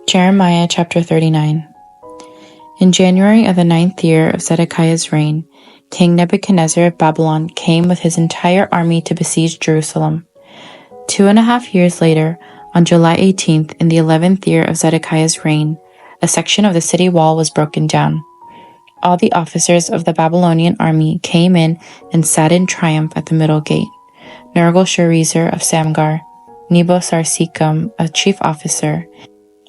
Jeremiah chapter 39. In January of the 9th year of Zedekiah's reign, King Nebuchadnezzar of Babylon came with his entire army to besiege Jerusalem. 2.5 years later, on July 18th, in the 11th year of Zedekiah's reign, a section of the city wall was broken down. All the officers of the Babylonian army came in and sat in triumph at the middle gate. Nergal-Sharezer of Samgar, Nebo-Sarsekim, a chief officer,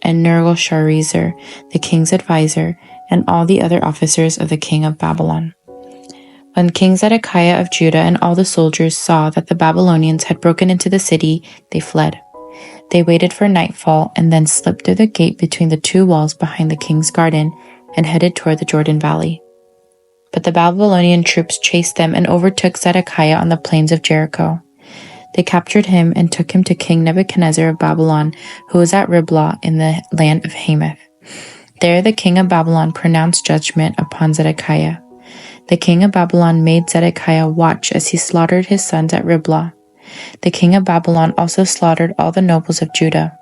and Nergal-Sharezer, the king's advisor, and all the other officers of the king of Babylon. When King Zedekiah of Judah and all the soldiers saw that the Babylonians had broken into the city, they fled. They waited for nightfall and then slipped through the gate between the two walls behind the king's garden and headed toward the Jordan Valley. But the Babylonian troops chased them and overtook Zedekiah on the plains of Jericho. They captured him and took him to King Nebuchadnezzar of Babylon, who was at Riblah in the land of Hamath. There the king of Babylon pronounced judgment upon Zedekiah. The king of Babylon made Zedekiah watch as he slaughtered his sons at Riblah. The king of Babylon also slaughtered all the nobles of Judah.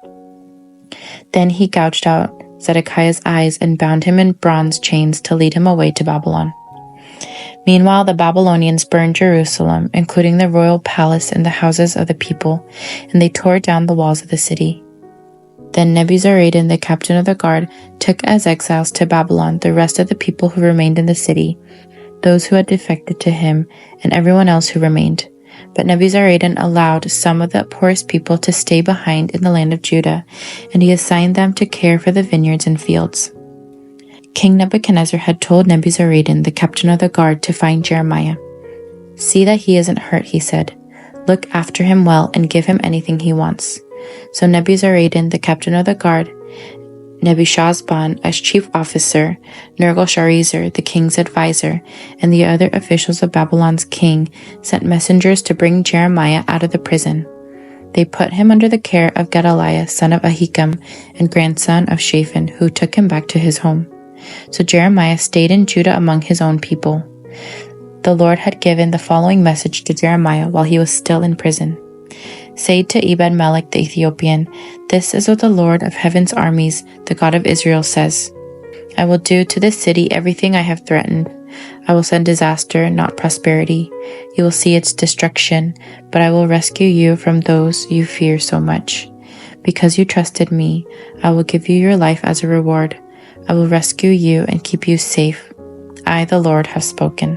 Then he gouged out Zedekiah's eyes and bound him in bronze chains to lead him away to Babylon. Meanwhile, the Babylonians burned Jerusalem, including the royal palace and the houses of the people, and they tore down the walls of the city. Then Nebuzaradan, the captain of the guard, took as exiles to Babylon the rest of the people who remained in the city, those who had defected to him, and everyone else who remained. But Nebuzaradan allowed some of the poorest people to stay behind in the land of Judah, and he assigned them to care for the vineyards and fields. King Nebuchadnezzar had told Nebuzaradan, the captain of the guard, to find Jeremiah. "See that he isn't hurt," he said. "Look after him well and give him anything he wants." So Nebuzaradan, the captain of the guard, Nebuchadnezzar as chief officer, Nergal-Sharezer, the king's advisor, and the other officials of Babylon's king sent messengers to bring Jeremiah out of the prison. They put him under the care of Gedaliah, son of Ahikam, and grandson of Shaphan, who took him back to his home. So Jeremiah stayed in Judah among his own people. The Lord had given the following message to Jeremiah while he was still in prison. "Say to Ebed-Melech the Ethiopian, 'This is what the Lord of heaven's armies, the God of Israel, says. I will do to this city everything I have threatened. I will send disaster, not prosperity. You will see its destruction, but I will rescue you from those you fear so much. Because you trusted me, I will give you your life as a reward. I will rescue you and keep you safe. I, the Lord, have spoken.'"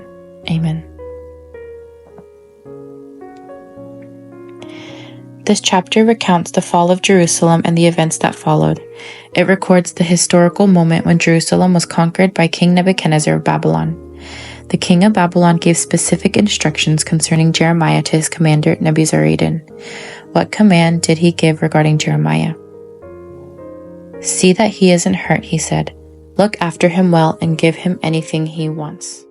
Amen. This chapter recounts the fall of Jerusalem and the events that followed. It records the historical moment when Jerusalem was conquered by King Nebuchadnezzar of Babylon. The king of Babylon gave specific instructions concerning Jeremiah to his commander Nebuzaradan. What command did he give regarding Jeremiah? "See that he isn't hurt," he said. "Look after him well and give him anything he wants."